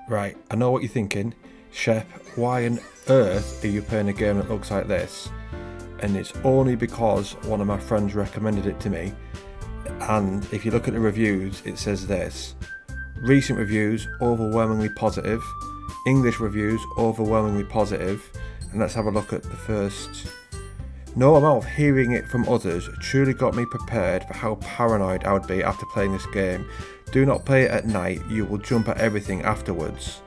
Right, I know what you're thinking. Shep, why on earth are you playing a game that looks like this? And it's only because one of my friends recommended it to me. And if you look at the reviews, it says this. Recent reviews, overwhelmingly positive. English reviews, overwhelmingly positive. And let's have a look at the first. No amount of hearing it from others truly got me prepared for how paranoid I would be after playing this game. Do not play it at night, you will jump at everything afterwards.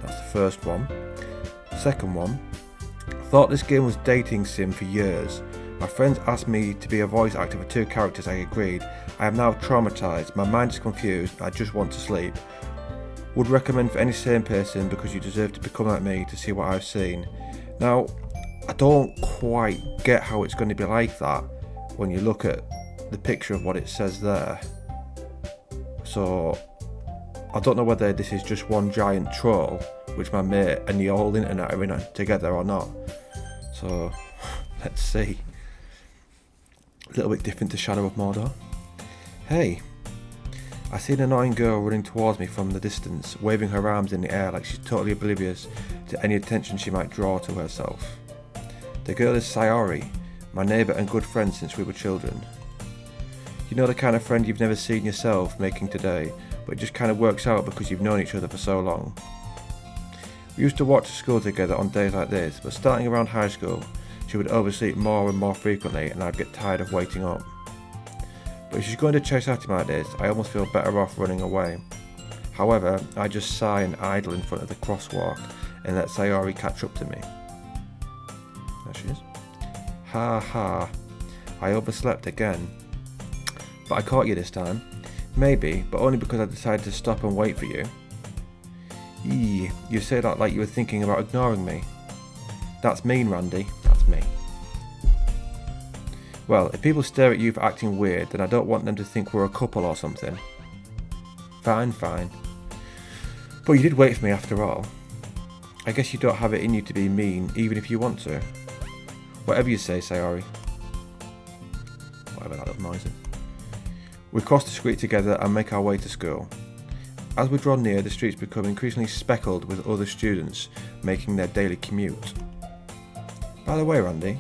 That's the first one. Second one. Thought this game was dating sim for years. My friends asked me to be a voice actor for two characters, I agreed. I am now traumatized, my mind is confused, I just want to sleep. Would recommend for any sane person because you deserve to become like me to see what I've seen. Now, I don't quite get how it's going to be like that when you look at the picture of what it says there. So, I don't know whether this is just one giant troll, which my mate and the whole internet are in together or not. So, let's see. A little bit different to Shadow of Mordor. Hey, I see an annoying girl running towards me from the distance, waving her arms in the air like she's totally oblivious to any attention she might draw to herself. The girl is Sayori, my neighbour and good friend since we were children. You know the kind of friend you've never seen yourself making today, but it just kind of works out because you've known each other for so long. We used to walk to school together on days like this, but starting around high school, she would oversleep more and more frequently and I'd get tired of waiting up. But if she's going to chase after me like this, I almost feel better off running away. However, I just sigh and idle in front of the crosswalk and let Sayori catch up to me. There she is. Ha ha, I overslept again. But I caught you this time. Maybe, but only because I decided to stop and wait for you. Eee, you say that like you were thinking about ignoring me. That's mean, Randy. That's me. Well, if people stare at you for acting weird, then I don't want them to think we're a couple or something. Fine, fine. But you did wait for me after all. I guess you don't have it in you to be mean, even if you want to. Whatever you say, Sayori. Whatever that little noise is. We cross the street together and make our way to school. As we draw near, the streets become increasingly speckled with other students making their daily commute. By the way, Randy,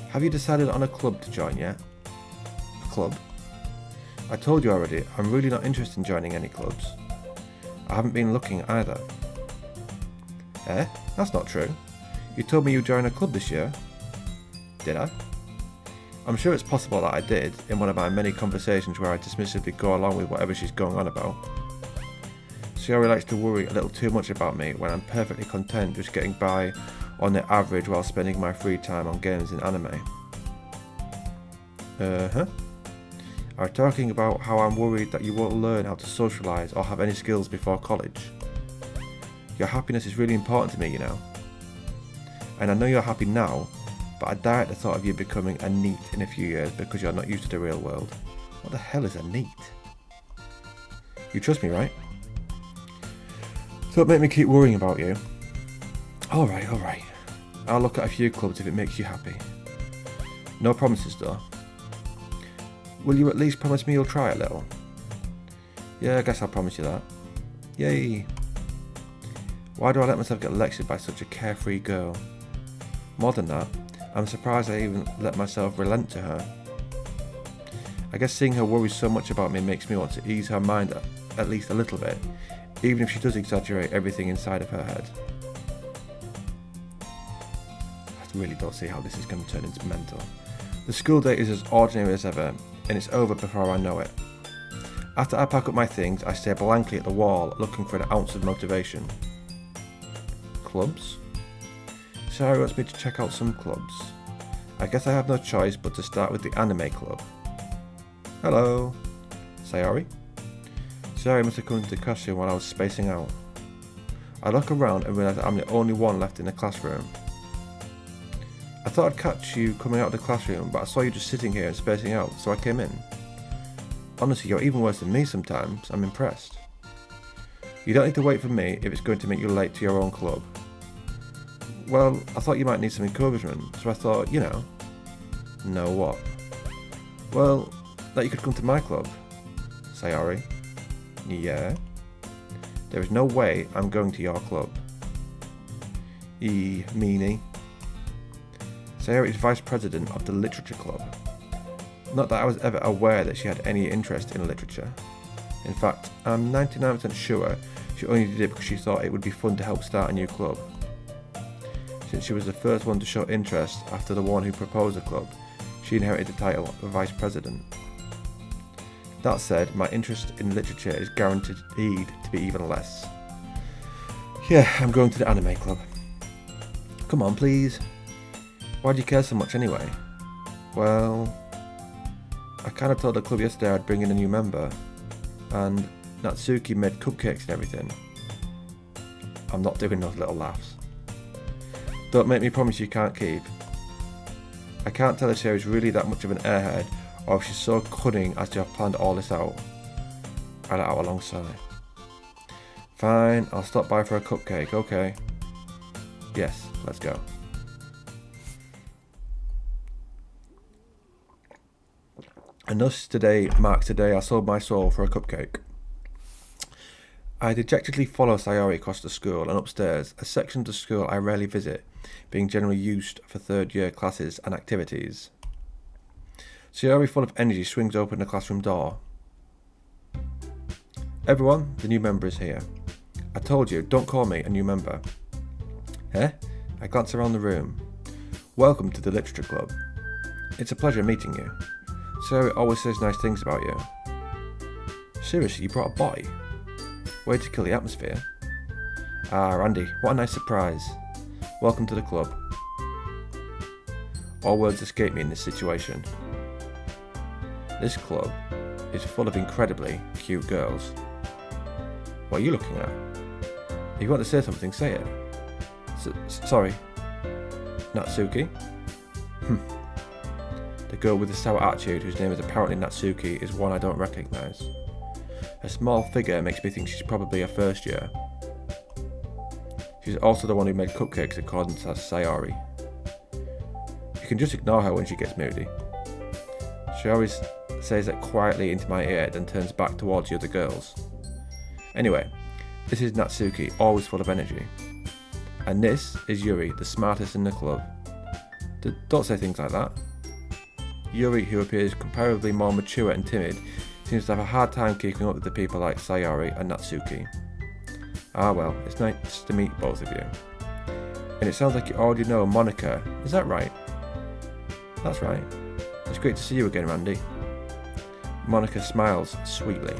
have you decided on a club to join yet? A club? I told you already, I'm really not interested in joining any clubs. I haven't been looking either. Eh? That's not true. You told me you'd join a club this year. Did I? I'm sure it's possible that I did, in one of my many conversations where I dismissively go along with whatever she's going on about. Sayori likes to worry a little too much about me when I'm perfectly content just getting by on the average while spending my free time on games and anime. I'm talking about how I'm worried that you won't learn how to socialise or have any skills before college. Your happiness is really important to me, you know. And I know you're happy now, but I die at the thought of you becoming a NEET in a few years because you're not used to the real world. What the hell is a NEET? You trust me, right? Don't make me keep worrying about you. Alright. I'll look at a few clubs if it makes you happy. No promises though. Will you at least promise me you'll try a little? Yeah, I guess I'll promise you that. Yay! Why do I let myself get lectured by such a carefree girl? More than that, I'm surprised I even let myself relent to her. I guess seeing her worry so much about me makes me want to ease her mind at least a little bit, even if she does exaggerate everything inside of her head. I really don't see how this is going to turn into mental. The school day is as ordinary as ever, and it's over before I know it. After I pack up my things, I stare blankly at the wall, looking for an ounce of motivation. Clubs? Sayori wants me to check out some clubs. I guess I have no choice but to start with the anime club. Hello. Sayori? Sayori must have come into the classroom while I was spacing out. I look around and realise that I'm the only one left in the classroom. I thought I'd catch you coming out of the classroom, but I saw you just sitting here and spacing out, so I came in. Honestly, you're even worse than me sometimes. I'm impressed. You don't need to wait for me if it's going to make you late to your own club. Well, I thought you might need some encouragement, so I thought, you know. No what? Well, that you could come to my club. Sayori. Yeah? There is no way I'm going to your club. Meanie. Sayori is vice president of the Literature Club. Not that I was ever aware that she had any interest in literature. In fact, I'm 99% sure she only did it because she thought it would be fun to help start a new club. Since she was the first one to show interest after the one who proposed the club, she inherited the title of vice president. That said, my interest in literature is guaranteed to be even less. Yeah, I'm going to the anime club. Come on, please. Why do you care so much anyway? Well, I kind of told the club yesterday I'd bring in a new member, and Natsuki made cupcakes and everything. I'm not doing those little laughs. Don't make me promise you can't keep. I can't tell if Sayori's really that much of an airhead, or if she's so cunning as to have planned all this out. I let out a long sigh. Fine, I'll stop by for a cupcake, okay. Yes, let's go. And thus today marks the day I sold my soul for a cupcake. I dejectedly follow Sayori across the school and upstairs, a section of the school I rarely visit, being generally used for third-year classes and activities. Sayori, full of energy, swings open the classroom door. Everyone, the new member is here. I told you, don't call me a new member. Eh? I glance around the room. Welcome to the Literature Club. It's a pleasure meeting you. Sayori always says nice things about you. Seriously, you brought a boy? Way to kill the atmosphere. Ah, Randy, what a nice surprise. Welcome to the club. All words escape me in this situation. This club is full of incredibly cute girls. What are you looking at? If you want to say something, say it. Sorry. Natsuki? The girl with the sour attitude, whose name is apparently Natsuki, is one I don't recognise. Her small figure makes me think she's probably a first year. She's also the one who made cupcakes according to Sayori. You can just ignore her when she gets moody. She always says that quietly into my ear, then turns back towards the other girls. Anyway, this is Natsuki, always full of energy. And this is Yuri, the smartest in the club. Don't say things like that. Yuri, who appears comparably more mature and timid, seems to have a hard time keeping up with the people like Sayori and Natsuki. Ah well, it's nice to meet both of you. And it sounds like you already know Monica, is that right? That's right. It's great to see you again, Randy. Monica smiles sweetly.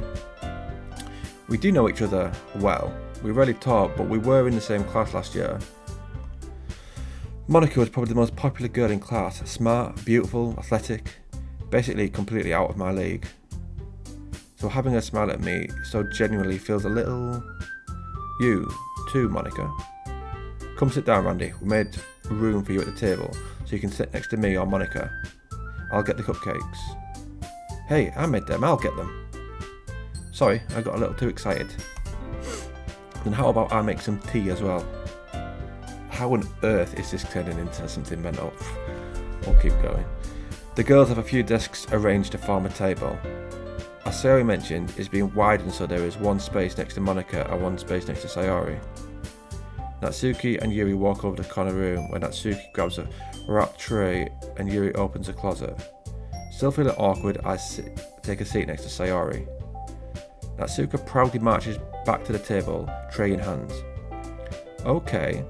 We do know each other well. We rarely talk, but we were in the same class last year. Monica was probably the most popular girl in class. Smart, beautiful, athletic, basically completely out of my league. So having her smile at me so genuinely feels a little... You, too, Monica. Come sit down, Randy. We made room for you at the table, so you can sit next to me or Monica. I'll get the cupcakes. Hey, I made them, I'll get them. Sorry, I got a little too excited. Then how about I make some tea as well? How on earth is this turning into something mental? We'll keep going. The girls have a few desks arranged to form a table. As Sayori mentioned, it's being widened so there is one space next to Monica and one space next to Sayori. Natsuki and Yuri walk over to the corner room where Natsuki grabs a wrapped tray and Yuri opens a closet. Still feeling awkward, I take a seat next to Sayori. Natsuki proudly marches back to the table, tray in hand. Okay,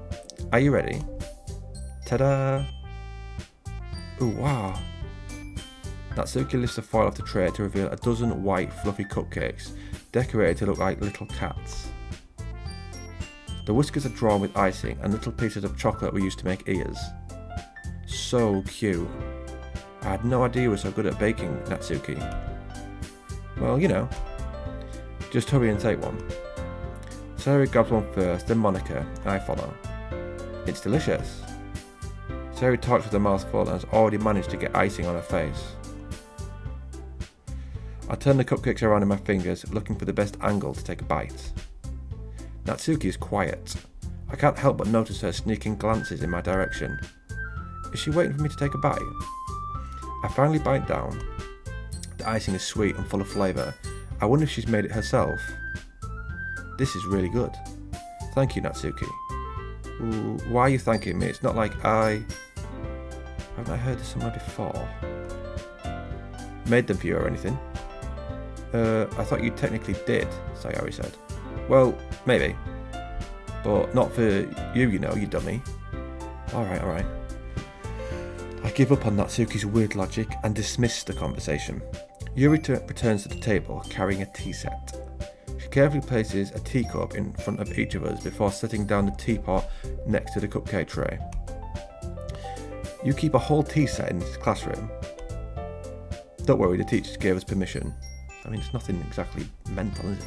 are you ready? Ta-da! Ooh, wow! Natsuki lifts the foil off the tray to reveal a dozen white, fluffy cupcakes, decorated to look like little cats. The whiskers are drawn with icing, and little pieces of chocolate were used to make ears. So cute. I had no idea you were so good at baking, Natsuki. Well, you know. Just hurry and take one. Sayori grabs one first, then Monica. I follow. It's delicious. Sayori talks with a mouthful and has already managed to get icing on her face. I turn the cupcakes around in my fingers, looking for the best angle to take a bite. Natsuki is quiet. I can't help but notice her sneaking glances in my direction. Is she waiting for me to take a bite? I finally bite down. The icing is sweet and full of flavour. I wonder if she's made it herself. This is really good. Thank you, Natsuki. Ooh, why are you thanking me? It's not like haven't I heard this somewhere before? Made them for you or anything? I thought you technically did, Sayori said. Well, maybe. But not for you, you know, you dummy. Alright. I give up on Natsuki's weird logic and dismiss the conversation. Yuri returns to the table carrying a tea set. She carefully places a teacup in front of each of us before setting down the teapot next to the cupcake tray. You keep a whole tea set in this classroom? Don't worry, the teachers gave us permission. I mean, it's nothing exactly mental, is it?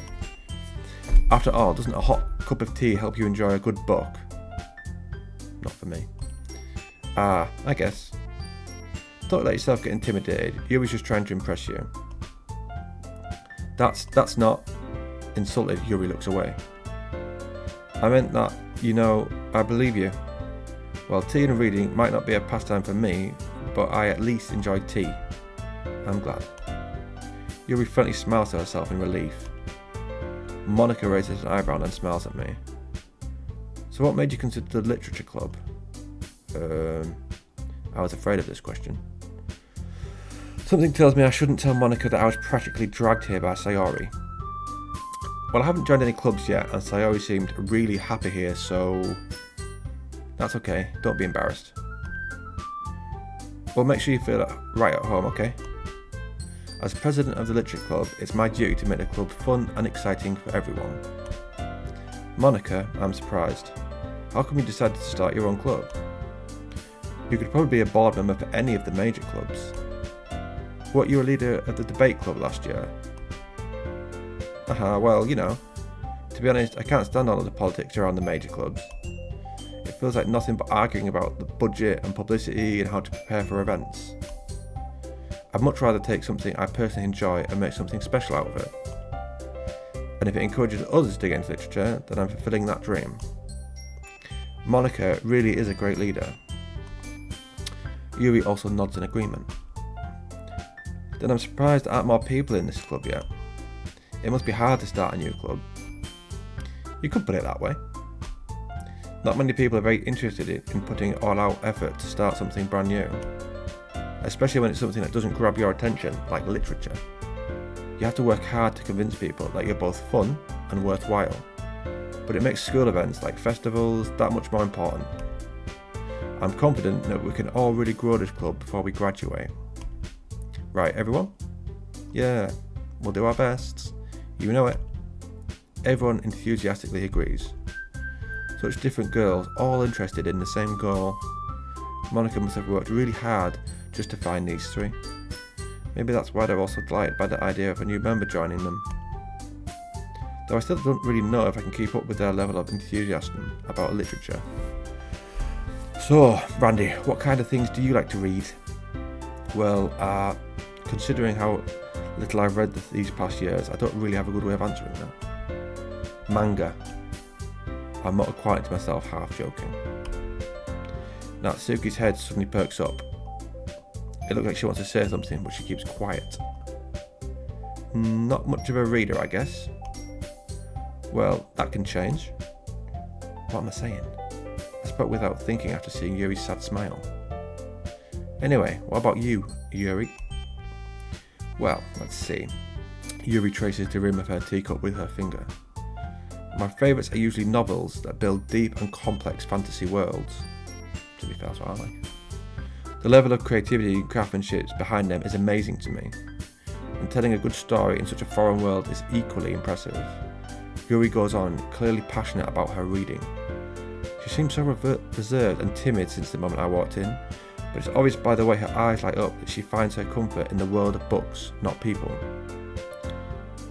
After all, doesn't a hot cup of tea help you enjoy a good book? Not for me. I guess. Don't let yourself get intimidated. Yuri's just trying to impress you. That's not... Insulted, Yuri looks away. I meant that, you know, I believe you. Well, tea and reading might not be a pastime for me, but I at least enjoy tea. I'm glad. Yuri friendly smiles to herself in relief. Monica raises an eyebrow and smiles at me. So what made you consider the literature club? I was afraid of this question. Something tells me I shouldn't tell Monica that I was practically dragged here by Sayori. Well, I haven't joined any clubs yet, and Sayori seemed really happy here, so... That's okay, don't be embarrassed. Well, make sure you feel right at home, okay? As president of the literature club, it's my duty to make the club fun and exciting for everyone. Monica, I'm surprised. How come you decided to start your own club? You could probably be a board member for any of the major clubs. Weren't you a leader of the debate club last year? Well, you know. To be honest, I can't stand all of the politics around the major clubs. It feels like nothing but arguing about the budget and publicity and how to prepare for events. I'd much rather take something I personally enjoy and make something special out of it. And if it encourages others to get into literature, then I'm fulfilling that dream. Monica really is a great leader. Yuri also nods in agreement. Then I'm surprised there aren't more people in this club yet. It must be hard to start a new club. You could put it that way. Not many people are very interested in putting all-out effort to start something brand new. Especially when it's something that doesn't grab your attention, like literature. You have to work hard to convince people that you're both fun and worthwhile. But it makes school events like festivals that much more important. I'm confident that we can all really grow this club before we graduate. Right, everyone? Yeah, we'll do our best. You know it. Everyone enthusiastically agrees. Such different girls, all interested in the same goal. Monica must have worked really hard just to find these three. Maybe that's why they're also delighted by the idea of a new member joining them. Though I still don't really know if I can keep up with their level of enthusiasm about literature. So, Randy, what kind of things do you like to read? Well, considering how little I've read these past years, I don't really have a good way of answering that. Manga. I muttered quietly to myself, half joking. Natsuki's head suddenly perks up. It looks like she wants to say something, but she keeps quiet. Not much of a reader, I guess. Well, that can change. What am I saying? I spoke without thinking after seeing Yuri's sad smile. Anyway, what about you, Yuri? Well, let's see. Yuri traces the rim of her teacup with her finger. My favourites are usually novels that build deep and complex fantasy worlds. To be fair, that's what I like. The level of creativity and craftsmanship behind them is amazing to me, and telling a good story in such a foreign world is equally impressive. Yuri goes on, clearly passionate about her reading. She seems so reserved and timid since the moment I walked in, but it's obvious by the way her eyes light up that she finds her comfort in the world of books, not people.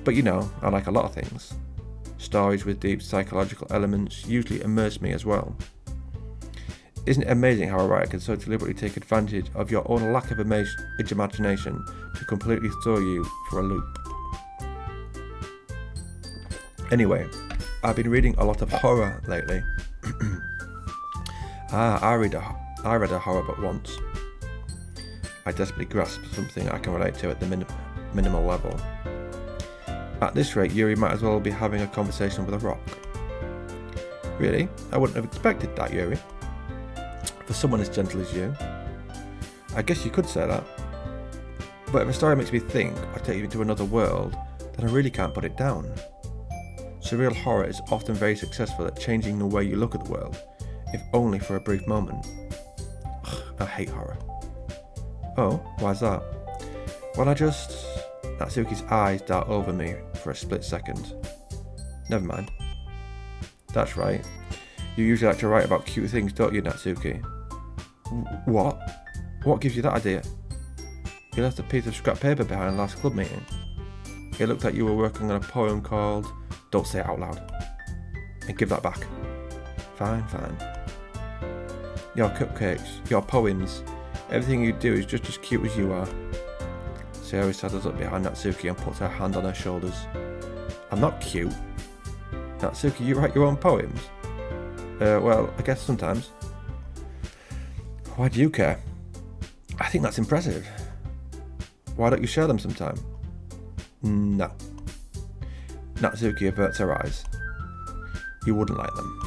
But you know, I like a lot of things. Stories with deep psychological elements usually immerse me as well. Isn't it amazing how a writer can so deliberately take advantage of your own lack of imagination to completely throw you for a loop? Anyway, I've been reading a lot of horror lately. I read a horror book once. I desperately grasped something I can relate to at the minimal level. At this rate, Yuri might as well be having a conversation with a rock. Really? I wouldn't have expected that, Yuri. For someone as gentle as you. I guess you could say that. But if a story makes me think or take you into another world, then I really can't put it down. Surreal horror is often very successful at changing the way you look at the world, if only for a brief moment. Ugh, I hate horror. Oh, why's that? Well, Natsuki's eyes dart over me for a split second. Never mind. That's right. You usually like to write about cute things, don't you, Natsuki? What? What gives you that idea? You left a piece of scrap paper behind last club meeting. It looked like you were working on a poem called... Don't say it out loud. And give that back. Fine. Your cupcakes, your poems, everything you do is just as cute as you are. Sayori settles up behind Natsuki and puts her hand on her shoulders. I'm not cute. Natsuki, you write your own poems? Well, I guess sometimes. Why do you care? I think that's impressive. Why don't you share them sometime? No. Natsuki averts her eyes. You wouldn't like them.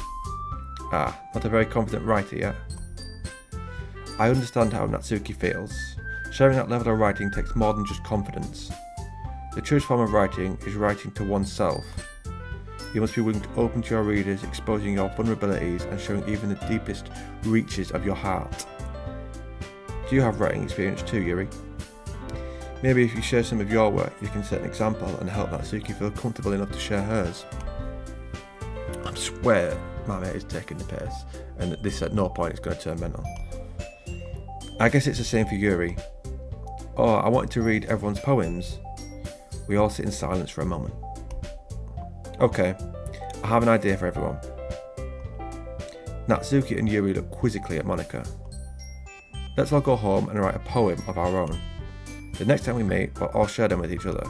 Ah, not a very confident writer yet. I understand how Natsuki feels. Sharing that level of writing takes more than just confidence. The truest form of writing is writing to oneself. You must be willing to open to your readers, exposing your vulnerabilities and showing even the deepest reaches of your heart. Do you have writing experience too, Yuri? Maybe if you share some of your work, you can set an example and help Natsuki feel comfortable enough to share hers. I swear my mate is taking the piss, and this at no point is going to turn mental. I guess it's the same for Yuri. Oh, I wanted to read everyone's poems. We all sit in silence for a moment. Okay, I have an idea for everyone. Natsuki and Yuri look quizzically at Monika. Let's all go home and write a poem of our own. The next time we meet, we'll all share them with each other.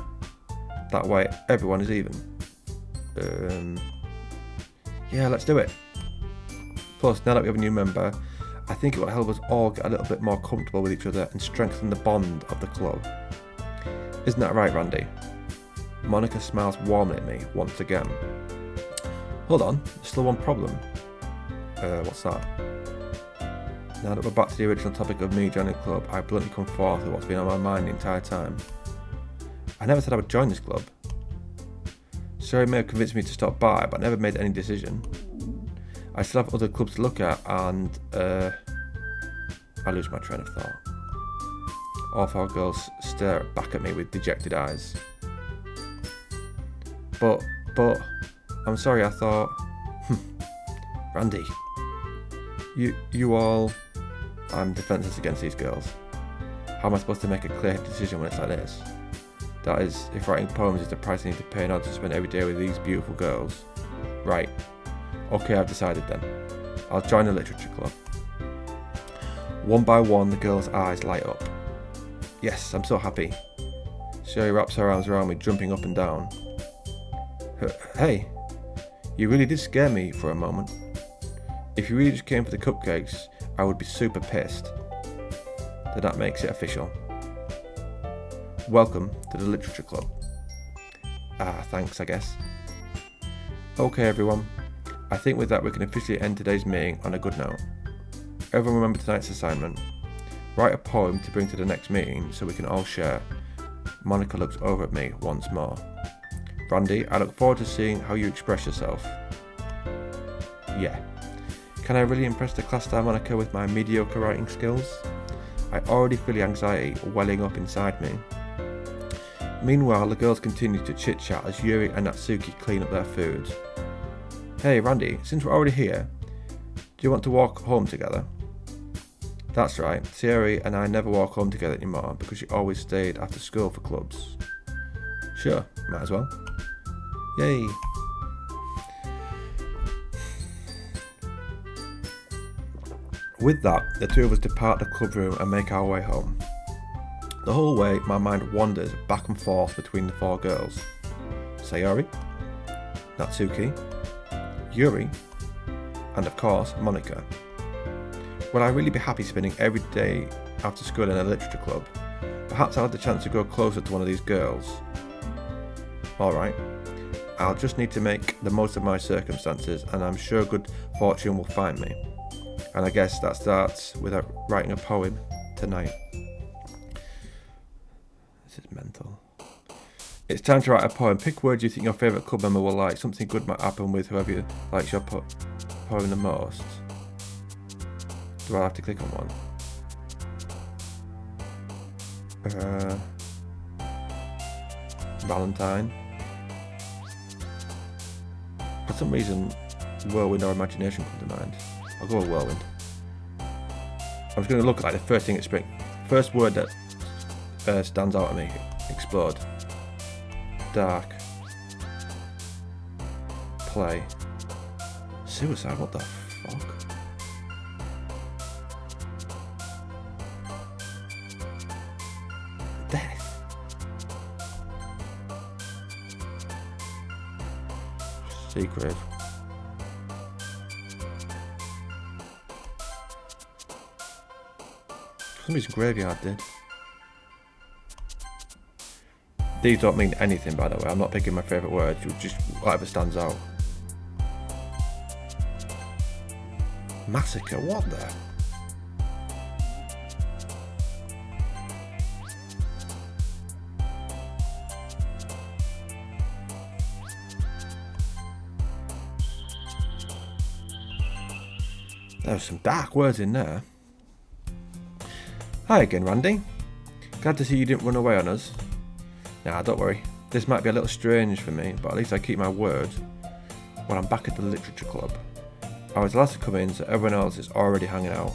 That way, everyone is even. Yeah, let's do it. Plus, now that we have a new member, I think it will help us all get a little bit more comfortable with each other and strengthen the bond of the club. Isn't that right, Randy? Monika smiles warmly at me once again. Hold on, there's still one problem. What's that? Now that we're back to the original topic of me joining the club, I bluntly come forth with what's been on my mind the entire time. I never said I would join this club. Sayori may have convinced me to stop by, but I never made any decision. I still have other clubs to look at, and I lose my train of thought. All four girls stare back at me with dejected eyes. But, I'm sorry, I thought... Randy. You all... I'm defenceless against these girls. How am I supposed to make a clear decision when it's like this? That is, if writing poems is the price I need to pay in order to spend every day with these beautiful girls. Right. Okay, I've decided then. I'll join the literature club. One by one, the girls' eyes light up. Yes, I'm so happy. Sayori wraps her arms around me, jumping up and down. Hey, you really did scare me for a moment. If you really just came for the cupcakes, I would be super pissed. Then that makes it official. Welcome to the literature club. Ah, thanks, I guess. Okay, everyone. I think with that we can officially end today's meeting on a good note. Everyone remember tonight's assignment. Write a poem to bring to the next meeting so we can all share. Monika looks over at me once more. Randy, I look forward to seeing how you express yourself. Yeah. Can I really impress the class star Monika with my mediocre writing skills? I already feel the anxiety welling up inside me. Meanwhile, the girls continue to chit-chat as Yuri and Natsuki clean up their food. Hey Randy, since we're already here, do you want to walk home together? That's right, Sayori and I never walk home together anymore because she always stayed after school for clubs. Sure, might as well. Yay! With that, the two of us depart the club room and make our way home. The whole way, my mind wanders back and forth between the four girls. Sayori, Natsuki, Yuri, and of course, Monika. Will I really be happy spending every day after school in a literature club? Perhaps I'll have the chance to grow closer to one of these girls. Alright, I'll just need to make the most of my circumstances, and I'm sure good fortune will find me. And I guess that starts with writing a poem tonight. This is mental. It's time to write a poem. Pick words you think your favourite club member will like. Something good might happen with whoever likes your poem the most. Do I have to click on one? Valentine. For some reason, whirlwind or imagination come to mind. I'll go with whirlwind. I'm just going to look at like the first thing that springs. First word that stands out at me. Explode. Dark. Play. Suicide. What the fuck? Death. Secret. For some reason graveyard did. These don't mean anything, by the way. I'm not picking my favourite words, just whatever stands out. Massacre, what the? There's some dark words in there. Hi again, Randy. Glad to see you didn't run away on us. Nah, don't worry. This might be a little strange for me, but at least I keep my word when I'm back at the literature club. I was the last to come in, so everyone else is already hanging out.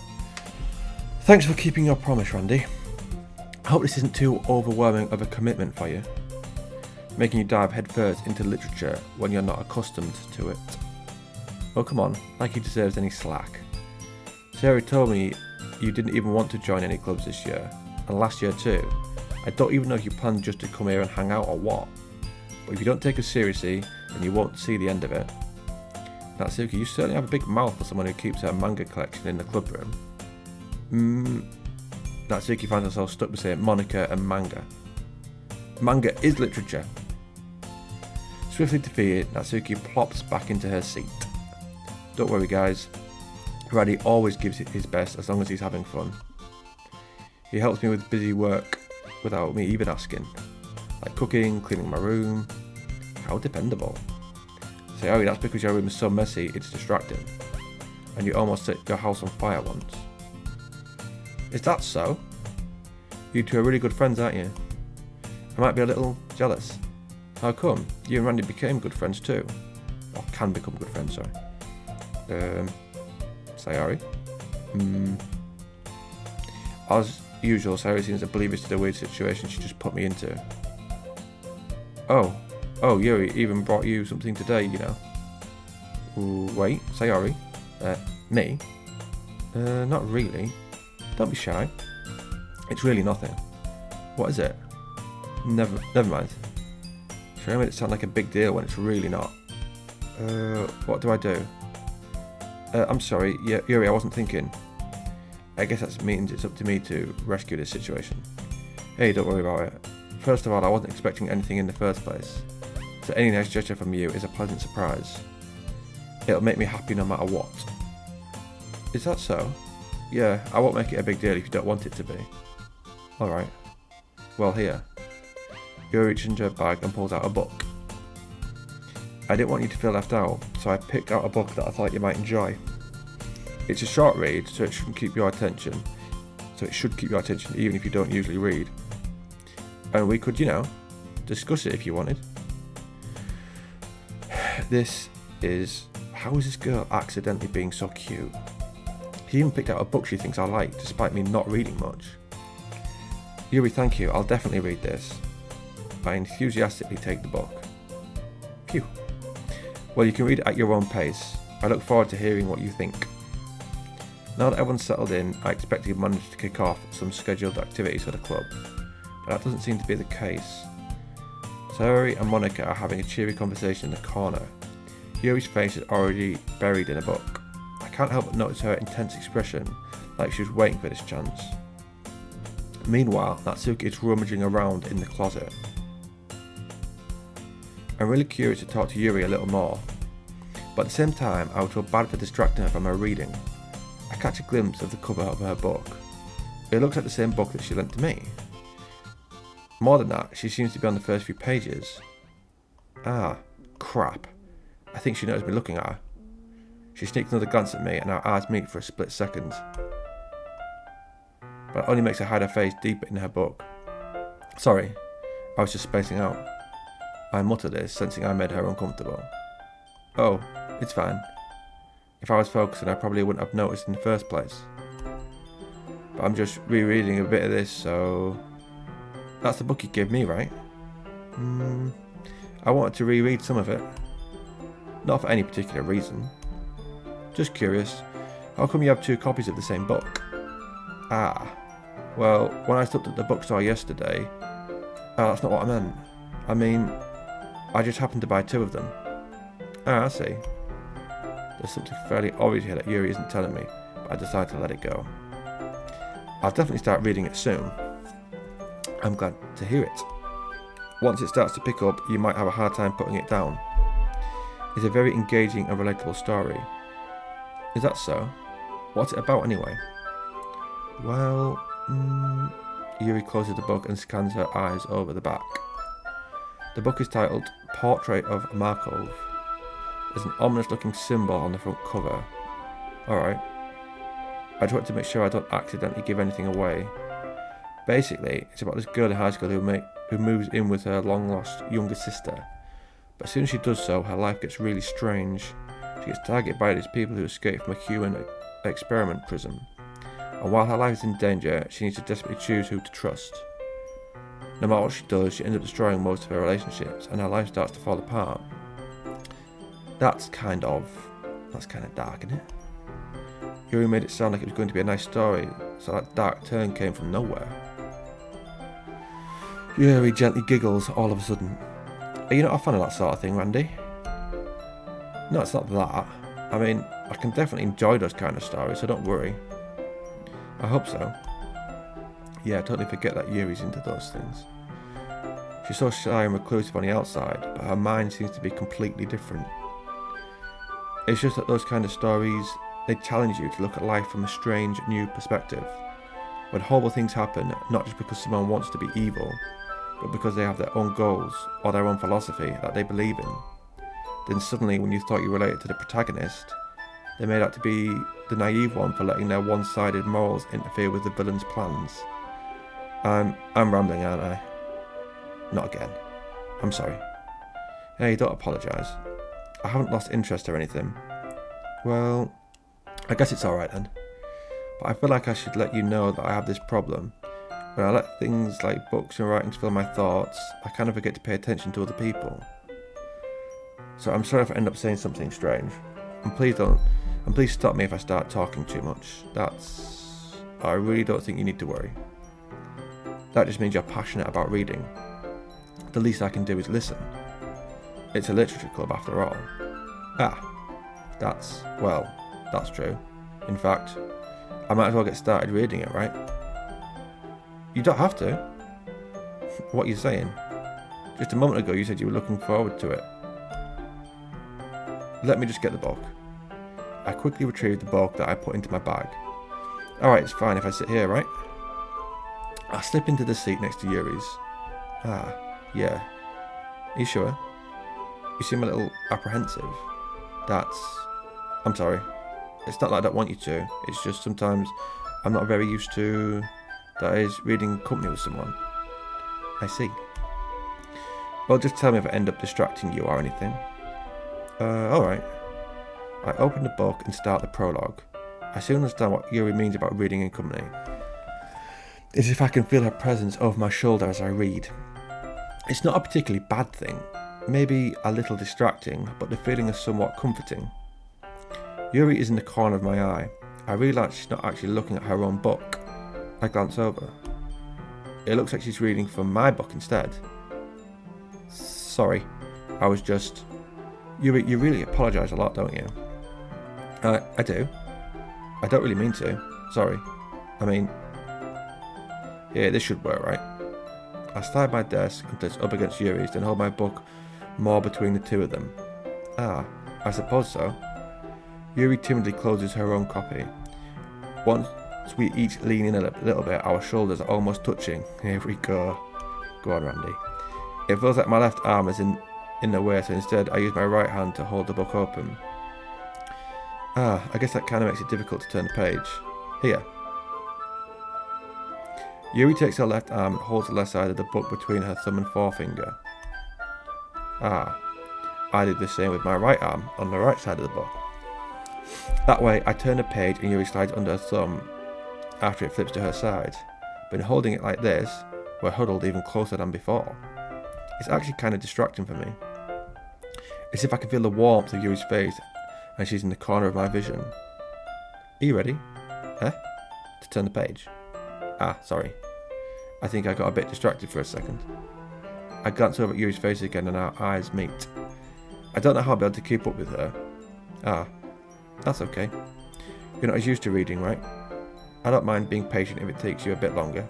Thanks for keeping your promise, Randy. I hope this isn't too overwhelming of a commitment for you, making you dive headfirst into literature when you're not accustomed to it. Oh, come on, like he deserves any slack. Sarah told me you didn't even want to join any clubs this year, and last year too. I don't even know if you planned just to come here and hang out or what, but if you don't take us seriously, then you won't see the end of it. Natsuki, you certainly have a big mouth for someone who keeps her manga collection in the club room. Natsuki finds herself stuck between Monica and manga. Manga is literature. Swiftly defeated, Natsuki plops back into her seat. Don't worry guys, Randy always gives it his best as long as he's having fun. He helps me with busy work without me even asking, like cooking, cleaning my room. How dependable. Sayori, that's because your room is so messy it's distracting, and you almost set your house on fire once. Is that so? You two are really good friends, aren't you? I might be a little jealous. How come? You and Randy became good friends too. Or can become good friends, sorry. Sayori? As usual, Sayori seems oblivious to the weird situation she just put me into. Oh, Yuri even brought you something today, you know. Ooh, wait, Sayori? Me? Not really. Don't be shy. It's really nothing. What is it? Never mind. Sure made it sound like a big deal when it's really not. What do I do? I'm sorry, Yuri, I wasn't thinking. I guess that means it's up to me to rescue this situation. Hey, don't worry about it. First of all, I wasn't expecting anything in the first place, so any nice gesture from you is a pleasant surprise. It'll make me happy no matter what. Is that so? Yeah, I won't make it a big deal if you don't want it to be. Alright. Well, here. Yuri reaches into her bag and pulls out a book. I didn't want you to feel left out, so I picked out a book that I thought you might enjoy. It's a short read, so it should keep your attention. Even if you don't usually read. And we could, discuss it if you wanted. This is... How is this girl accidentally being so cute? She even picked out a book she thinks I like, despite me not reading much. Yuri, thank you, I'll definitely read this. I enthusiastically take the book. Phew. Well, you can read it at your own pace. I look forward to hearing what you think. Now that everyone's settled in, I expect you've managed to kick off some scheduled activities for the club, but that doesn't seem to be the case. Sayori and Monica are having a cheery conversation in the corner. Yuri's face is already buried in a book. I can't help but notice her intense expression, like she was waiting for this chance. Meanwhile, Natsuki is rummaging around in the closet. I'm really curious to talk to Yuri a little more, but at the same time I would feel bad for distracting her from her reading. I catch a glimpse of the cover of her book. It looks like the same book that she lent to me. More than that, she seems to be on the first few pages. Ah, crap. I think she noticed me looking at her. She sneaks another glance at me and our eyes meet for a split second. But it only makes her hide her face deeper in her book. Sorry, I was just spacing out. I muttered this, sensing I made her uncomfortable. Oh, it's fine. If I was focusing, I probably wouldn't have noticed in the first place. But I'm just rereading a bit of this, so... That's the book you gave me, right? I wanted to reread some of it. Not for any particular reason. Just curious, how come you have 2 copies of the same book? Ah, well, when I stopped at the bookstore yesterday... that's not what I meant. I mean, I just happened to buy 2 of them. Ah, I see. There's something fairly obvious here that Yuri isn't telling me, but I decided to let it go. I'll definitely start reading it soon. I'm glad to hear it. Once it starts to pick up, you might have a hard time putting it down. It's a very engaging and relatable story. Is that so? What's it about anyway? Well, Yuri closes the book and scans her eyes over the back. The book is titled Portrait of Markov. There's an ominous looking symbol on the front cover. Alright. I just want to make sure I don't accidentally give anything away. Basically, it's about this girl in high school who moves in with her long lost younger sister. But as soon as she does so, her life gets really strange. She gets targeted by these people who escape from a human experiment prison. And while her life is in danger, she needs to desperately choose who to trust. No matter what she does, she ends up destroying most of her relationships, and her life starts to fall apart. That's kind of dark, isn't it? Yuri made it sound like it was going to be a nice story, so that dark turn came from nowhere. Yuri gently giggles all of a sudden. Are you not a fan of that sort of thing, Randy? No, it's not that. I mean, I can definitely enjoy those kind of stories, so don't worry. I hope so. Yeah, I totally forget that Yuri's into those things. She's so shy and reclusive on the outside, but her mind seems to be completely different. It's just that those kind of stories, they challenge you to look at life from a strange, new perspective. When horrible things happen, not just because someone wants to be evil, but because they have their own goals or their own philosophy that they believe in. Then suddenly, when you thought you related to the protagonist, they made out to be the naive one for letting their one-sided morals interfere with the villain's plans. I'm rambling, aren't I? Not again. I'm sorry. Hey, don't apologise. I haven't lost interest or anything. Well, I guess it's alright then. But I feel like I should let you know that I have this problem. When I let things like books and writings fill my thoughts, I kind of forget to pay attention to other people. So I'm sorry if I end up saying something strange. And please stop me if I start talking too much. I really don't think you need to worry. That just means you're passionate about reading. The least I can do is listen. It's a literature club after all. That's true. In fact, I might as well get started reading it, right? You don't have to. What are you saying? Just a moment ago you said you were looking forward to it. Let me just get the book. I quickly retrieved the book that I put into my bag. Alright, it's fine if I sit here, right? I slip into the seat next to Yuri's. Yeah. Are you sure? You seem a little apprehensive. I'm sorry. It's not like I don't want you to. It's just sometimes I'm not very used to, that is, reading company with someone. I see. Well, just tell me if I end up distracting you or anything. Alright. I open the book and start the prologue. I soon understand what Yuri means about reading in company. It's as if I can feel her presence over my shoulder as I read. It's not a particularly bad thing. Maybe a little distracting, but the feeling is somewhat comforting. Yuri is in the corner of my eye. I realise she's not actually looking at her own book. I glance over. It looks like she's reading from my book instead. Sorry, I was just... You really apologise a lot, don't you? I do. I don't really mean to. Sorry. I mean... Yeah, this should work, right? I slide my desk until it's up against Yuri's, then hold my book more between the two of them. Ah, I suppose so. Yuri timidly closes her own copy. Once we each lean in a little bit, our shoulders are almost touching. Here we go. Go on, Randy. It feels like my left arm is in the way, so instead I use my right hand to hold the book open. Ah, I guess that kind of makes it difficult to turn the page. Here. Yuri takes her left arm and holds the left side of the book between her thumb and forefinger. Ah, I do the same with my right arm on the right side of the book. That way, I turn the page and Yuri slides under her thumb after it flips to her side. But in holding it like this, we're huddled even closer than before. It's actually kind of distracting for me. It's as if I can feel the warmth of Yuri's face and she's in the corner of my vision. Are you ready? To turn the page? Ah, sorry. I think I got a bit distracted for a second. I glance over at Yuri's face again and our eyes meet. I don't know how I'll be able to keep up with her. Ah, that's okay. You're not as used to reading, right? I don't mind being patient if it takes you a bit longer.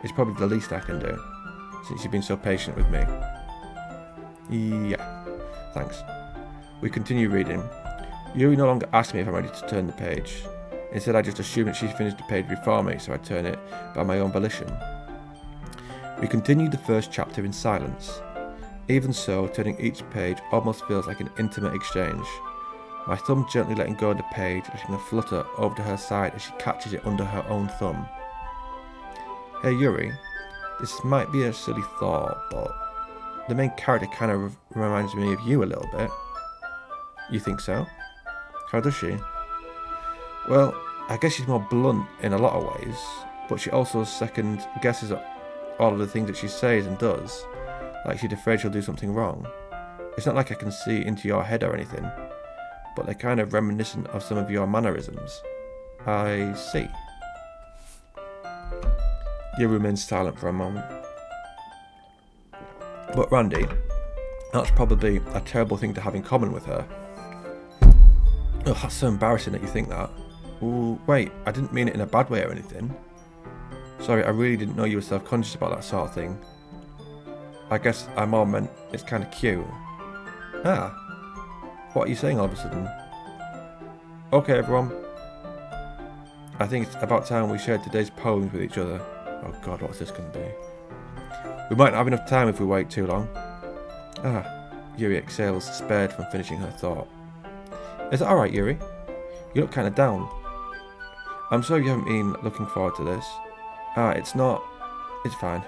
It's probably the least I can do, since you've been so patient with me. Yeah, thanks. We continue reading. Yuri no longer asks me if I'm ready to turn the page. Instead, I just assume that she's finished the page before me, so I turn it by my own volition. We continue the first chapter in silence. Even so, turning each page almost feels like an intimate exchange. My thumb gently letting go of the page, letting it flutter over to her side as she catches it under her own thumb. Hey Yuri, this might be a silly thought, but the main character kind of reminds me of you a little bit. You think so? How does she? Well, I guess she's more blunt in a lot of ways, but she also second guesses all of the things that she says and does, like she's afraid she'll do something wrong. It's not like I can see into your head or anything, but they're kind of reminiscent of some of your mannerisms. I see. You remain silent for a moment. But Randy, that's probably a terrible thing to have in common with her. Oh, that's so embarrassing that you think that. Ooh, wait, I didn't mean it in a bad way or anything. Sorry, I really didn't know you were self-conscious about that sort of thing. I guess I more meant it's kind of cute. Ah, what are you saying all of a sudden? Okay, everyone. I think it's about time we shared today's poems with each other. Oh god, what's this going to be? We might not have enough time if we wait too long. Ah, Yuri exhales, spared from finishing her thought. Is it alright, Yuri? You look kind of down. I'm sorry you haven't been looking forward to this. Ah, it's not. It's fine.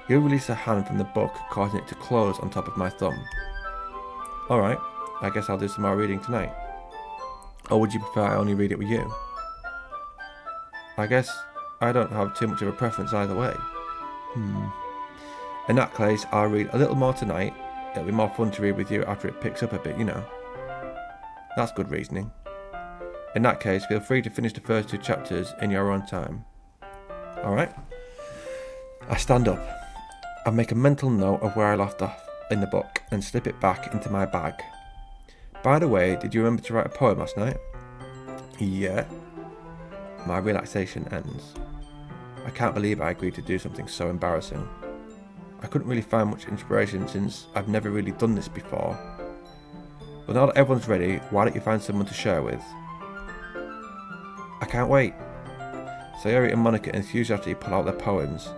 Yuri released her hand from the book, causing it to close on top of my thumb. Alright, I guess I'll do some more reading tonight. Or would you prefer I only read it with you? I guess I don't have too much of a preference either way. In that case, I'll read a little more tonight. It'll be more fun to read with you after it picks up a bit, you know. That's good reasoning. In that case, feel free to finish the first 2 chapters in your own time. Alright? I stand up. I make a mental note of where I left off in the book and slip it back into my bag. By the way, did you remember to write a poem last night? Yeah. My relaxation ends. I can't believe I agreed to do something so embarrassing. I couldn't really find much inspiration since I've never really done this before. But now that everyone's ready, why don't you find someone to share with? I can't wait. Sayori and Monica enthusiastically pull out their poems.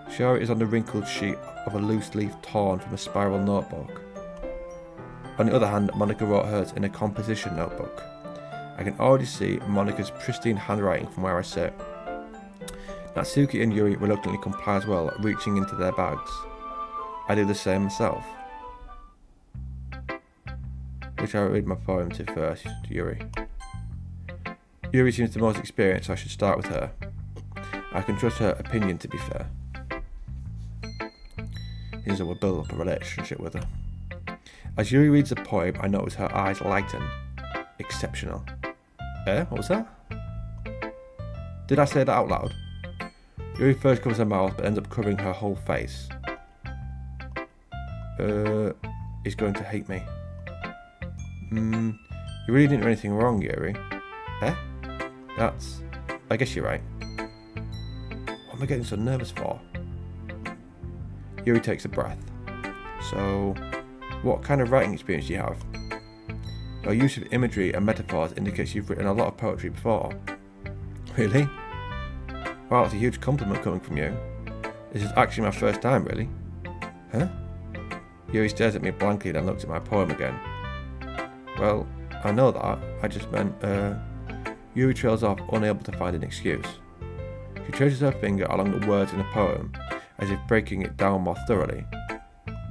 Shiori is on the wrinkled sheet of a loose leaf torn from a spiral notebook. On the other hand, Monica wrote hers in a composition notebook. I can already see Monica's pristine handwriting from where I sit. Natsuki and Yuri reluctantly comply as well, reaching into their bags. I do the same myself. Which I will read my poem to first, Yuri. Yuri seems the most experienced, so I should start with her. I can trust her opinion, to be fair. Here's how we'll build up a relationship with her. As Yuri reads the poem, I notice her eyes lighten. Exceptional. What was that? Did I say that out loud? Yuri first covers her mouth, but ends up covering her whole face. He's going to hate me. You really didn't do anything wrong, Yuri. I guess you're right. What am I getting so nervous for? Yuri takes a breath. So, What kind of writing experience do you have? Your use of imagery and metaphors indicates you've written a lot of poetry before. Really? Wow, that's a huge compliment coming from you. This is actually my first time, really. Huh? Yuri stares at me blankly, then looks at my poem again. Well, I know that. I just meant, Yuri trails off, unable to find an excuse. She traces her finger along the words in the poem, as if breaking it down more thoroughly.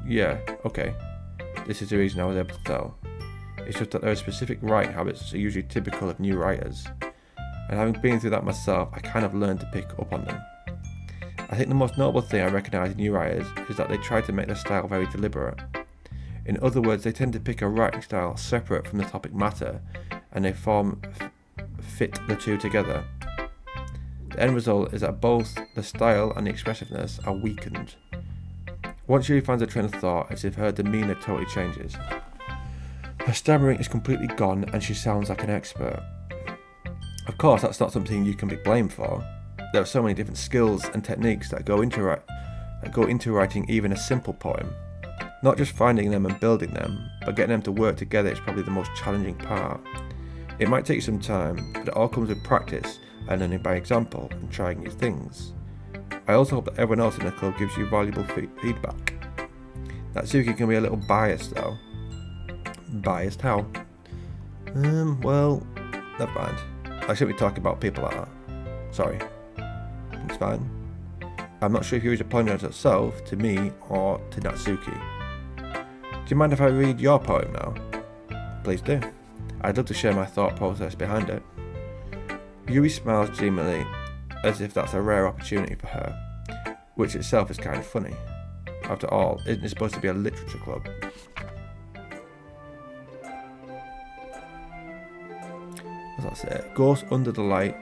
Yeah, okay. This is the reason I was able to tell. It's just that there are specific writing habits that are usually typical of new writers. And having been through that myself, I kind of learned to pick up on them. I think the most notable thing I recognise in new writers is that they try to make their style very deliberate. In other words, they tend to pick a writing style separate from the topic matter, and they fit the two together. The end result is that both the style and the expressiveness are weakened. Once Yuri finds a train of thought, it's as if her demeanour totally changes. Her stammering is completely gone and she sounds like an expert. Of course, that's not something you can be blamed for. There are so many different skills and techniques that go into writing even a simple poem. Not just finding them and building them, but getting them to work together is probably the most challenging part. It might take you some time, but it all comes with practice and learning by example and trying new things. I also hope that everyone else in the club gives you valuable feedback. Natsuki can be a little biased though. Biased how? Well, never mind. I shouldn't be talking about people like that. Sorry. It's fine. I'm not sure if Yuri's apologized herself, to me, or to Natsuki. Do you mind if I read your poem now? Please do. I'd love to share my thought process behind it. Yuri smiles dreamily, as if that's a rare opportunity for her, which itself is kind of funny. After all, isn't it supposed to be a literature club? What's that say? Ghost under the light.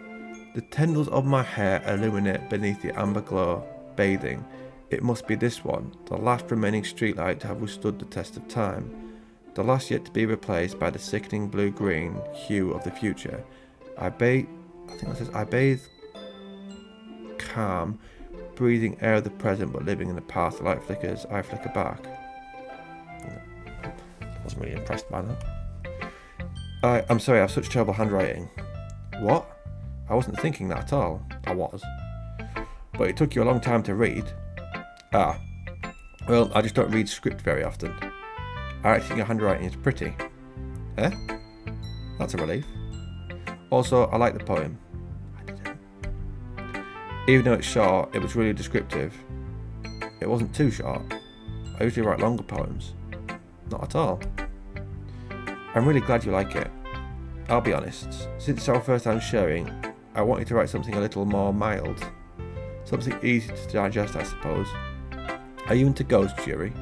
The tendrils of my hair illuminate beneath the amber glow, bathing. It must be this one, the last remaining streetlight to have withstood the test of time. The last yet to be replaced by the sickening blue-green hue of the future. I bathe calm, breathing air of the present but living in the past. The light flickers, I flicker back. I wasn't really impressed by that. I'm sorry, I have such terrible handwriting. What? I wasn't thinking that at all. I was. But it took you a long time to read. Ah. Well, I just don't read script very often. I actually think your handwriting is pretty. Eh? That's a relief. Also, I like the poem. I didn't. Even though it's short, it was really descriptive. It wasn't too short. I usually write longer poems. Not at all. I'm really glad you like it. I'll be honest, since it's our first time sharing, I want you to write something a little more mild. Something easy to digest, I suppose. Are you into ghosts, Yuri?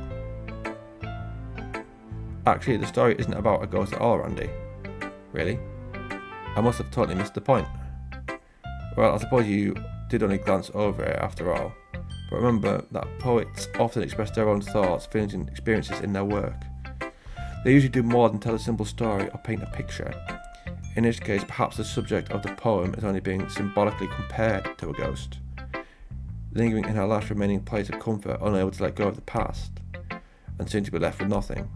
Actually, the story isn't about a ghost at all, Randy. Really? I must have totally missed the point. Well, I suppose you did only glance over it after all. But remember that poets often express their own thoughts, feelings and experiences in their work. They usually do more than tell a simple story or paint a picture. In this case, perhaps the subject of the poem is only being symbolically compared to a ghost, lingering in her last remaining place of comfort, unable to let go of the past, and soon to be left with nothing.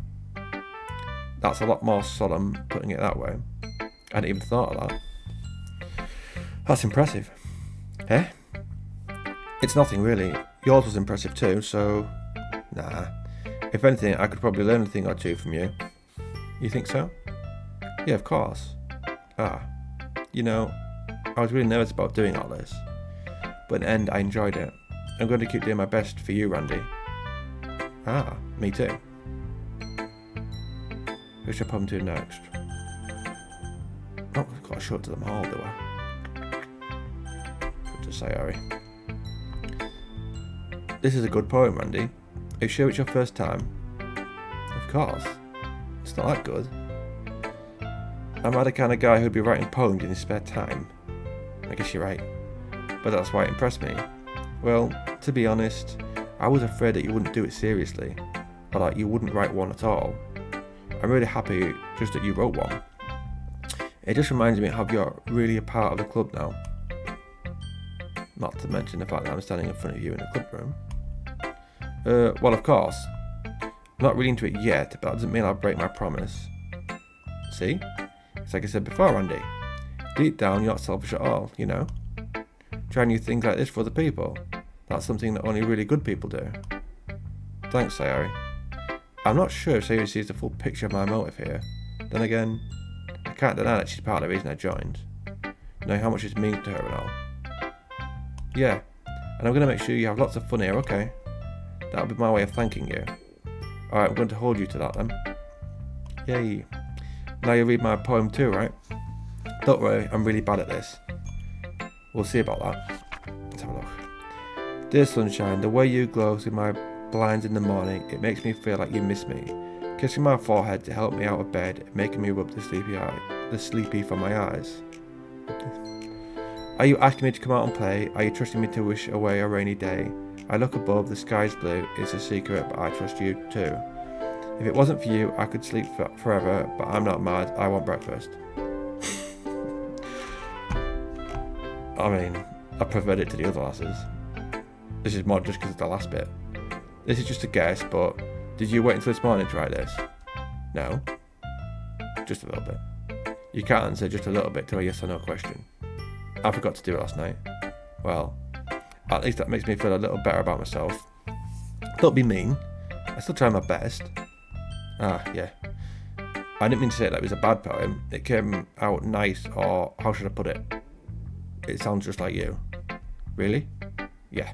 That's a lot more solemn, putting it that way. I hadn't even thought of that. That's impressive. Eh? It's nothing really. Yours was impressive too, so... Nah. If anything, I could probably learn a thing or two from you. You think so? Yeah, of course. Ah. You know, I was really nervous about doing all this. But in the end, I enjoyed it. I'm going to keep doing my best for you, Randy. Ah, me too. Who should I poem to next? Oh, I've got to show it to them all, do I? Good to say, Harry. This is a good poem, Randy. Are you sure it's your first time? Of course. It's not that good. Am I the kind of guy who'd be writing poems in his spare time? I guess you're right. But that's why it impressed me. Well, to be honest, I was afraid that you wouldn't do it seriously, or that you wouldn't write one at all. I'm really happy just that you wrote one. It just reminds me how you're really a part of the club now. Not to mention the fact that I'm standing in front of you in the club room. Well, of course. I'm not really into it yet, but that doesn't mean I'll break my promise. See? It's like I said before, Andy. Deep down, you're not selfish at all, you know? Trying new things like this for other people. That's something that only really good people do. Thanks, Sayori. I'm not sure if Sayori sees the full picture of my motive here. Then again, I can't deny that she's part of the reason I joined. Knowing how much it means to her and all. Yeah, and I'm going to make sure you have lots of fun here, okay? That'll be my way of thanking you. Alright, I'm going to hold you to that then. Yay. Now you read my poem too, right? Don't worry, I'm really bad at this. We'll see about that. Let's have a look. Dear sunshine, the way you glow through my blinds in the morning, it makes me feel like you miss me. Kissing my forehead to help me out of bed, making me rub the sleepy from my eyes. Are you asking me to come out and play? Are you trusting me to wish away a rainy day? I look above, the sky's blue, it's a secret, but I trust you too. If it wasn't for you, I could sleep forever, but I'm not mad, I want breakfast. I mean, I preferred it to the other lasses. This is more just because of the last bit. This is just a guess, but did you wait until this morning to write this? No? Just a little bit. You can't answer just a little bit to a yes or no question. I forgot to do it last night. Well, at least that makes me feel a little better about myself. Don't be mean. I still try my best. Ah, yeah. I didn't mean to say that it was a bad poem. It came out nice, or how should I put it? It sounds just like you. Really? Yeah.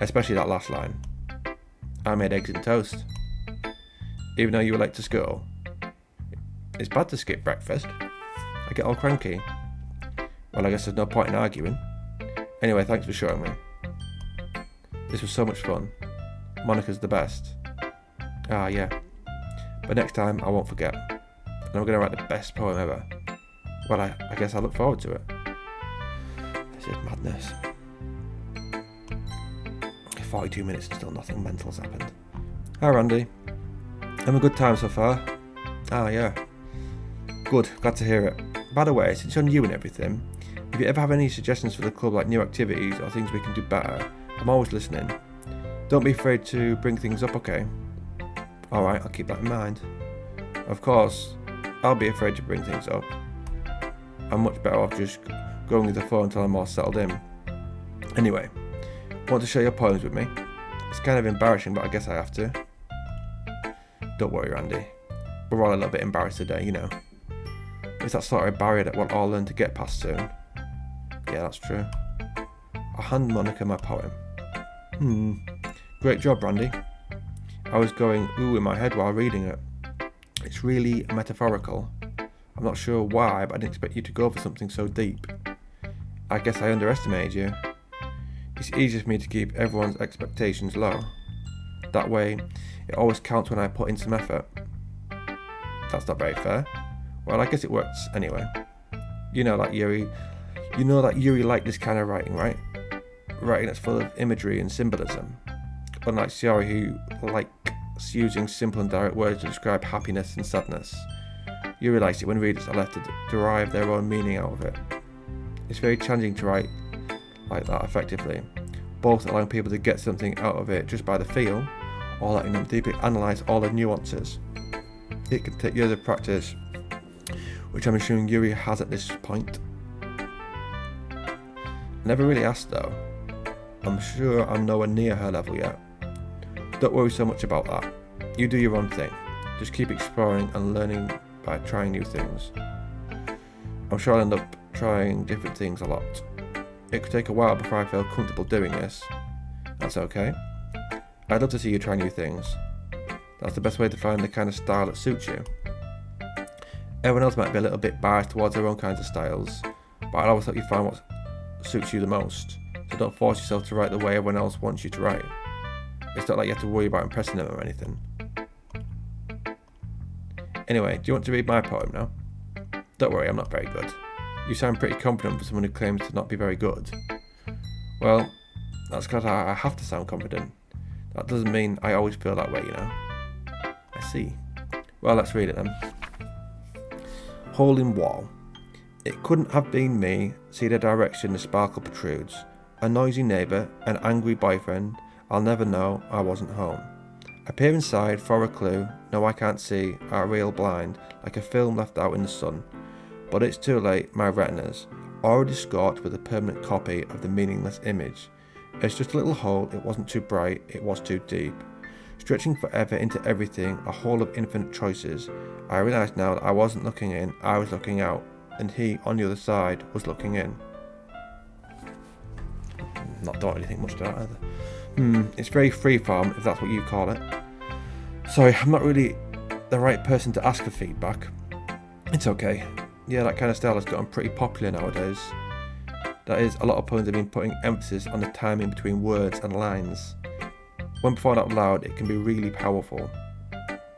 Especially that last line. I made eggs and toast. Even though you were late to school. It's bad to skip breakfast. I get all cranky. Well, I guess there's no point in arguing. Anyway, thanks for showing me. This was so much fun. Monica's the best. Ah, yeah. But next time, I won't forget. And I'm going to write the best poem ever. Well, I guess I look forward to it. This is madness. 42 minutes and still nothing mental's happened. Hi, Randy. Having a good time so far? Ah, yeah. Good, glad to hear it. By the way, since you're new and everything, if you ever have any suggestions for the club, like new activities or things we can do better, I'm always listening. Don't be afraid to bring things up, okay? Alright, I'll keep that in mind. Of course, I'll be afraid to bring things up. I'm much better off just going with the flow until I'm more settled in. Anyway, want to share your poems with me? It's kind of embarrassing, but I guess I have to. Don't worry, Randy. We're all a little bit embarrassed today, you know. It's that sort of barrier that we'll all learn to get past soon. Yeah, that's true. I'll hand Monica my poem. Great job, Randy. I was going ooh in my head while reading it. It's really metaphorical. I'm not sure why, but I didn't expect you to go for something so deep. I guess I underestimated you. It's easier for me to keep everyone's expectations low. That way, it always counts when I put in some effort. That's not very fair. Well, I guess it works anyway. You know that Yuri liked this kind of writing, right? Writing that's full of imagery and symbolism. Unlike Sayori, who likes using simple and direct words to describe happiness and sadness. Yuri likes it when readers are left to derive their own meaning out of it. It's very challenging to write like that effectively, both allowing people to get something out of it just by the feel, or letting them deeply analyse all the nuances. It can take years of practice, which I'm assuming Yuri has at this point. Never really asked though. I'm sure I'm nowhere near her level yet. Don't worry so much about that. You do your own thing. Just keep exploring and learning by trying new things. I'm sure I'll end up trying different things a lot. It could take a while before I feel comfortable doing this. That's okay. I'd love to see you try new things. That's the best way to find the kind of style that suits you. Everyone else might be a little bit biased towards their own kinds of styles, but I'll always help you find what suits you the most, so don't force yourself to write the way everyone else wants you to write. It's not like you have to worry about impressing them or anything. Anyway, do you want to read my poem now? Don't worry, I'm not very good. You sound pretty confident for someone who claims to not be very good. Well, that's because I have to sound confident. That doesn't mean I always feel that way, you know. I see. Well, let's read it then. Hole in wall. It couldn't have been me, see the direction the sparkle protrudes. A noisy neighbour, an angry boyfriend, I'll never know I wasn't home. I peer inside for a clue. No, I can't see. I'm real blind, like a film left out in the sun. But it's too late, my retinas, already scorched with a permanent copy of the meaningless image. It's just a little hole, it wasn't too bright, it was too deep. Stretching forever into everything, a hole of infinite choices. I realised now that I wasn't looking in, I was looking out, and he, on the other side, was looking in. Don't really think much to that either. It's very freeform, if that's what you call it. Sorry, I'm not really the right person to ask for feedback. It's okay. Yeah, that kind of style has gotten pretty popular nowadays. That is, a lot of poems have been putting emphasis on the timing between words and lines. When performed out loud, it can be really powerful.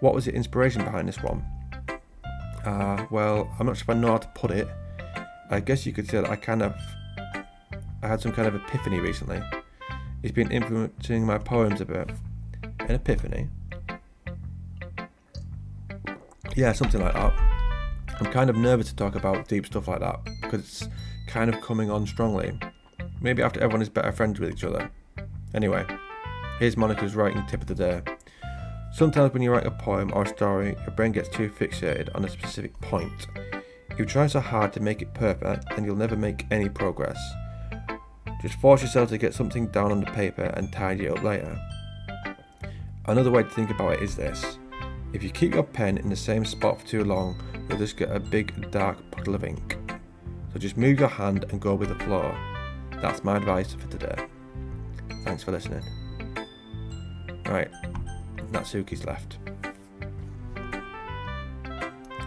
What was the inspiration behind this one? Well, I'm not sure if I know how to put it. I guess you could say that I had some kind of epiphany recently. It's been influencing my poems a bit. An epiphany? Yeah, something like that. I'm kind of nervous to talk about deep stuff like that, because it's kind of coming on strongly. Maybe after everyone is better friends with each other. Anyway, here's Monica's writing tip of the day. Sometimes when you write a poem or a story, your brain gets too fixated on a specific point. If you try so hard to make it perfect, then you'll never make any progress. Just force yourself to get something down on the paper and tidy it up later. Another way to think about it is this. If you keep your pen in the same spot for too long, you'll just get a big dark puddle of ink. So just move your hand and go with the flow. That's my advice for today. Thanks for listening. Right, Natsuki's left.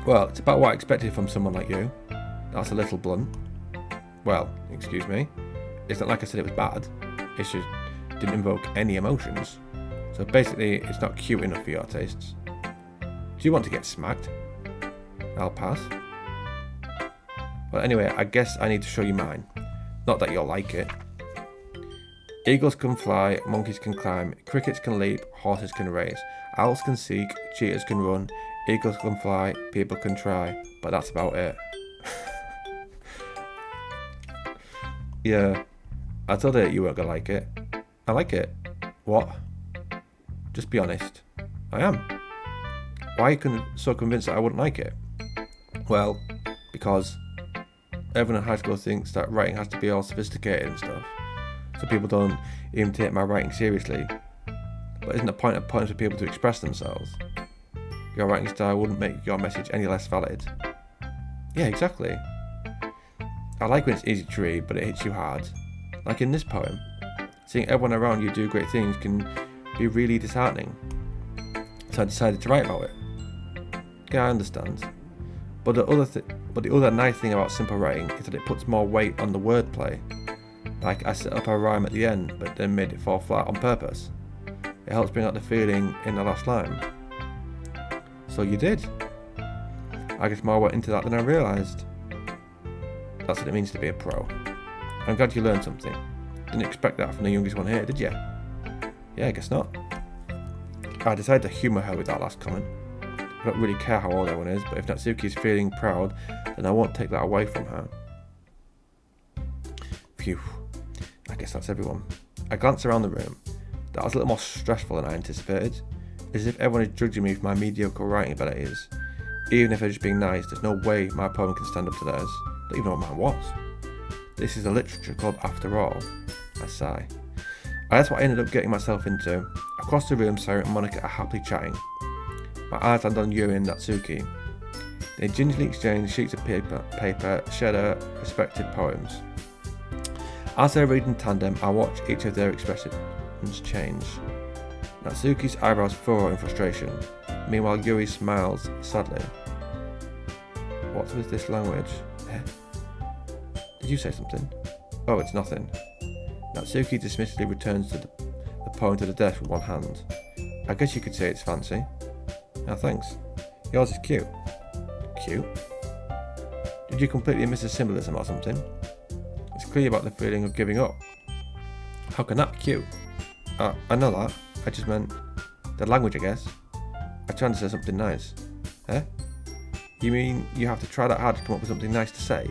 Well, it's about what I expected from someone like you. That's a little blunt. Well, excuse me. It's not like I said it was bad. It just didn't invoke any emotions. So basically, it's not cute enough for your tastes. Do you want to get smacked? I'll pass. Well, anyway, I guess I need to show you mine. Not that you'll like it. Eagles can fly, monkeys can climb, crickets can leap, horses can race, owls can seek, cheetahs can run, eagles can fly, people can try, but that's about it. Yeah, I told her you weren't gonna like it. I like it. What? Just be honest. I am. Why are you so convinced that I wouldn't like it? Well, because everyone in high school thinks that writing has to be all sophisticated and stuff, so people don't even take my writing seriously. But isn't the point of poems for people to express themselves? Your writing style wouldn't make your message any less valid. Yeah, exactly. I like when it's easy to read, but it hits you hard. Like in this poem. Seeing everyone around you do great things can be really disheartening. So I decided to write about it. Yeah, I understand. But the other nice thing about simple writing is that it puts more weight on the wordplay. Like I set up a rhyme at the end, but then made it fall flat on purpose. It helps bring out the feeling in the last line. So you did. I guess more went into that than I realised. That's what it means to be a pro. I'm glad you learned something. Didn't expect that from the youngest one here, did you? Yeah, I guess not. I decided to humour her with that last comment. I don't really care how old everyone is, but if Natsuki is feeling proud, then I won't take that away from her. Phew. I guess that's everyone. I glanced around the room. That was a little more stressful than I anticipated. As if everyone is judging me for my mediocre writing abilities. Even if they're just being nice, there's no way my poem can stand up to theirs. I don't even know what mine was. This is a literature club after all. I sigh. That's what I ended up getting myself into. Across the room, Sarah and Monica are happily chatting. My eyes land on Yuri and Natsuki. They gingerly exchange sheets of paper, share their respective poems. As they read in tandem, I watch each of their expressions change. Natsuki's eyebrows furrow in frustration. Meanwhile, Yuri smiles sadly. What's with this language? Did you say something? Oh, it's nothing. Natsuki dismissively returns the poem to the desk with one hand. I guess you could say it's fancy. Oh, thanks. Yours is cute. Cute? Did you completely miss the symbolism or something? It's clear about the feeling of giving up. How can that be cute? I know that. I just meant the language, I guess. I'm trying to say something nice. Eh? You mean you have to try that hard to come up with something nice to say?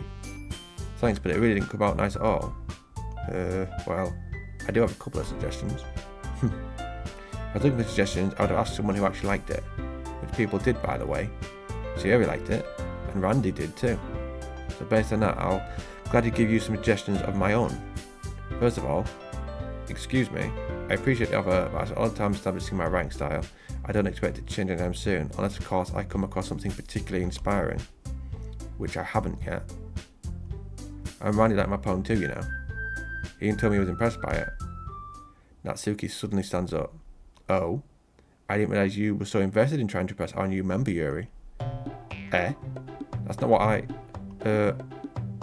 Thanks, but it really didn't come out nice at all. Well, I do have a couple of suggestions. I was looking for suggestions. I would have asked someone who actually liked it, which people did, by the way. Siri liked it, and Randy did too. So based on that, I'll gladly give you some suggestions of my own. First of all, excuse me, I appreciate the offer, but after all the time establishing my writing style, I don't expect it to change anytime soon, unless of course I come across something particularly inspiring, which I haven't yet. And Randy liked my poem too, you know. He even told me he was impressed by it. Natsuki suddenly stands up. Oh, I didn't realise you were so invested in trying to impress our new member, Yuri. That's not what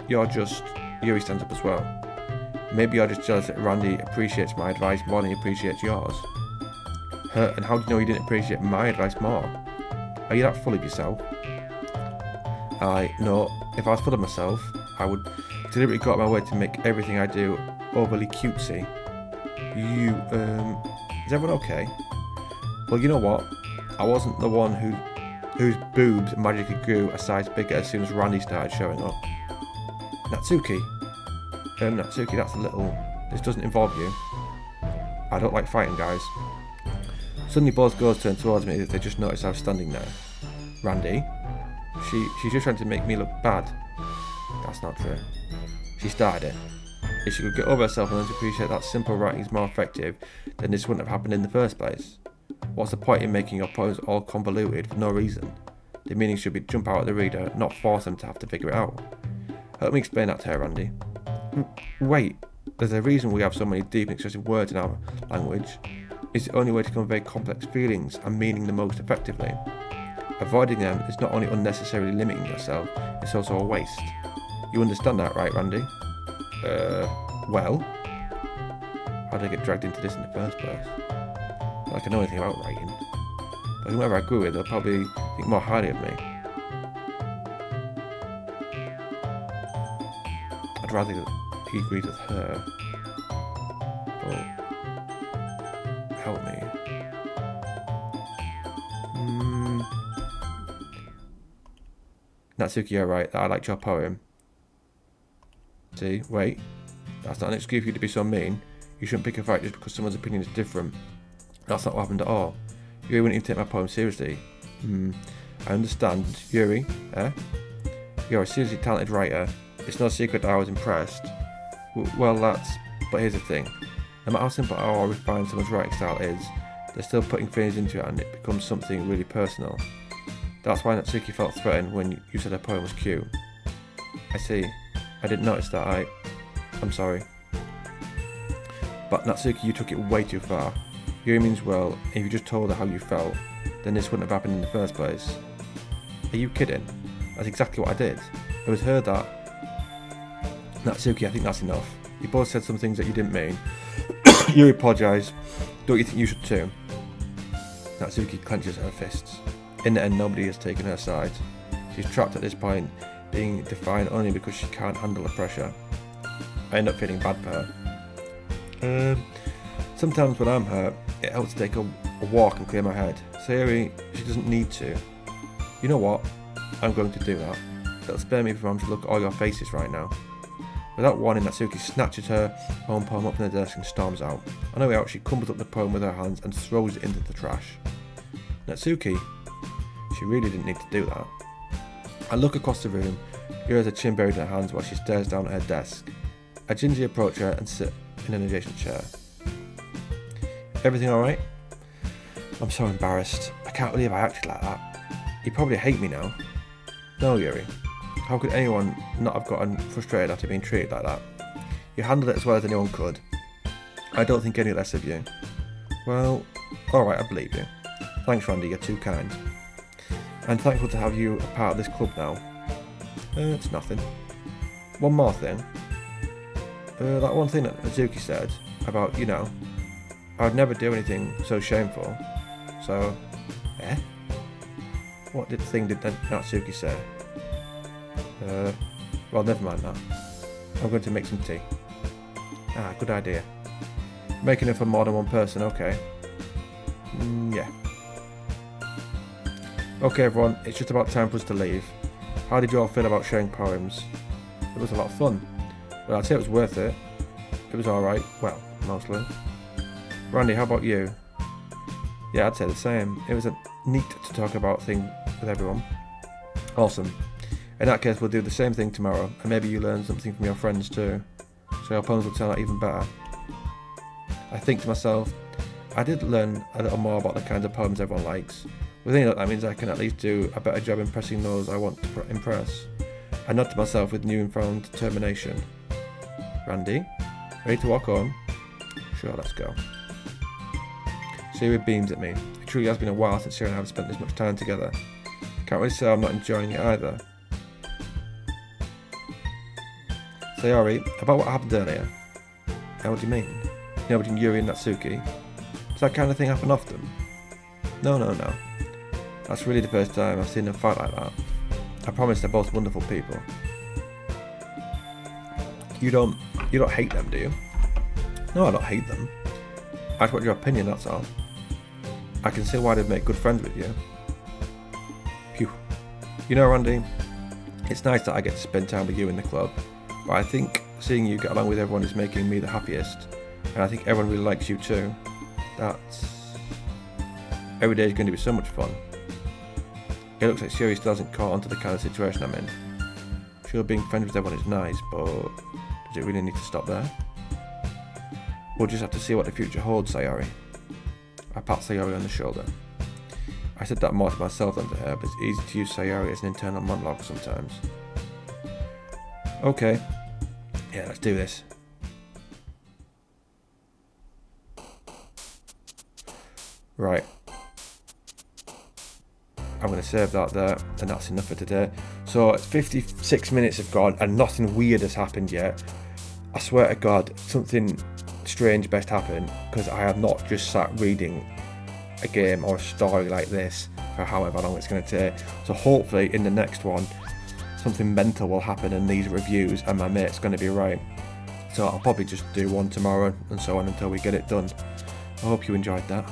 you're just... Yuri stands up as well. Maybe you're just jealous that Randy appreciates my advice more than he appreciates yours. And how do you know he didn't appreciate my advice more? Are you that full of yourself? No, if I was full of myself, I would deliberately go out of my way to make everything I do overly cutesy. Is everyone okay? Well, you know what? I wasn't the one whose boobs magically grew a size bigger as soon as Randy started showing up. Natsuki, that's a little... This doesn't involve you. I don't like fighting, guys. Suddenly both girls turned towards me as if they just noticed I was standing there. Randy? She's just trying to make me look bad. That's not true. She started it. If she could get over herself and learn to appreciate that simple writing is more effective, then this wouldn't have happened in the first place. What's the point in making your poems all convoluted for no reason? The meaning should be jump out at the reader, not force them to have to figure it out. Help me explain that to her, Randy. Wait, there's a reason we have so many deep and expressive words in our language. It's the only way to convey complex feelings and meaning the most effectively. Avoiding them is not only unnecessarily limiting yourself, it's also a waste. You understand that, right, Randy? Well? How did I get dragged into this in the first place? Not like I know anything about writing. But whoever I grew with, they'll probably think more highly of me. I'd rather he agreed with her. But... help me. Natsuki, you're right. I liked your poem. See, wait. That's not an excuse for you to be so mean. You shouldn't pick a fight just because someone's opinion is different. That's not what happened at all. Yuri wouldn't even take my poem seriously. I understand. Yuri, You're a seriously talented writer. It's no secret that I was impressed. Well, but here's the thing. No matter how simple or refined someone's writing style is, they're still putting feelings into it and it becomes something really personal. That's why Natsuki felt threatened when you said her poem was cute. I see. I didn't notice that. I'm sorry. But Natsuki, you took it way too far. Yuri means well, and if you just told her how you felt, then this wouldn't have happened in the first place. Are you kidding? That's exactly what I did. It was her that... Natsuki, I think that's enough. You both said some things that you didn't mean. Yuri apologised. Don't you think you should too? Natsuki clenches her fists. In the end, nobody has taken her side. She's trapped at this point, being defiant only because she can't handle the pressure. I end up feeling bad for her. Sometimes when I'm hurt, it helps to take a walk and clear my head. Sayori, she doesn't need to. You know what? I'm going to do that. It'll spare me from having to look at all your faces right now. Without warning, Natsuki snatches her own poem up from the desk and storms out. On her way out, she crumbles up the poem with her hands and throws it into the trash. Natsuki? She really didn't need to do that. I look across the room. Yuri has her chin buried in her hands while she stares down at her desk. I gingerly approach her and sit in an adjacent chair. Everything alright? I'm so embarrassed. I can't believe I acted like that. You probably hate me now. No, Yuri. How could anyone not have gotten frustrated after being treated like that? You handled it as well as anyone could. I don't think any less of you. Well, alright, I believe you. Thanks, Randy, you're too kind. I'm thankful to have you a part of this club now. It's nothing. One more thing. That one thing that Azuki said about, I would never do anything so shameful. So, What did Natsuki say? Well, never mind that. I'm going to make some tea. Good idea. Making it for more than one person, okay. Yeah. Okay everyone, it's just about time for us to leave. How did you all feel about sharing poems? It was a lot of fun. Well, I'd say it was worth it. It was alright, well, mostly. Randy, how about you? Yeah, I'd say the same. It was neat to talk about things with everyone. Awesome. In that case, we'll do the same thing tomorrow, and maybe you learn something from your friends too, so your poems will turn out even better. I think to myself, I did learn a little more about the kinds of poems everyone likes. With any luck, that means I can at least do a better job impressing those I want to impress. I nod to myself with newfound determination. Randy, ready to walk home? Sure, let's go. Siri beams at me. It truly has been a while since Siri and I have spent this much time together. I can't really say I'm not enjoying it either. Sayori, about what happened earlier. What do you mean? You know, between Yuri and Natsuki? Does that kind of thing happen often? No. That's really the first time I've seen them fight like that. I promise they're both wonderful people. You don't hate them, do you? No, I don't hate them. I just want your opinion, that's all. I can see why they'd make good friends with you. Phew. You know, Randy, it's nice that I get to spend time with you in the club, but I think seeing you get along with everyone is making me the happiest, and I think everyone really likes you too. Every day is going to be so much fun. It looks like Siri still hasn't caught onto the kind of situation I'm in. Sure, being friends with everyone is nice, but does it really need to stop there? We'll just have to see what the future holds, Sayori. I pat Sayori on the shoulder. I said that more to myself than to her, but it's easy to use Sayori as an internal monologue sometimes. Okay. Yeah, let's do this. Right. I'm going to save that there, and that's enough for today. So 56 minutes have gone and nothing weird has happened yet. I swear to God, something strange best happen, because I have not just sat reading a game or a story like this for however long it's going to take. So hopefully in the next one, something mental will happen in these reviews and my mate's going to be right. So I'll probably just do one tomorrow and so on until we get it done. I hope you enjoyed that.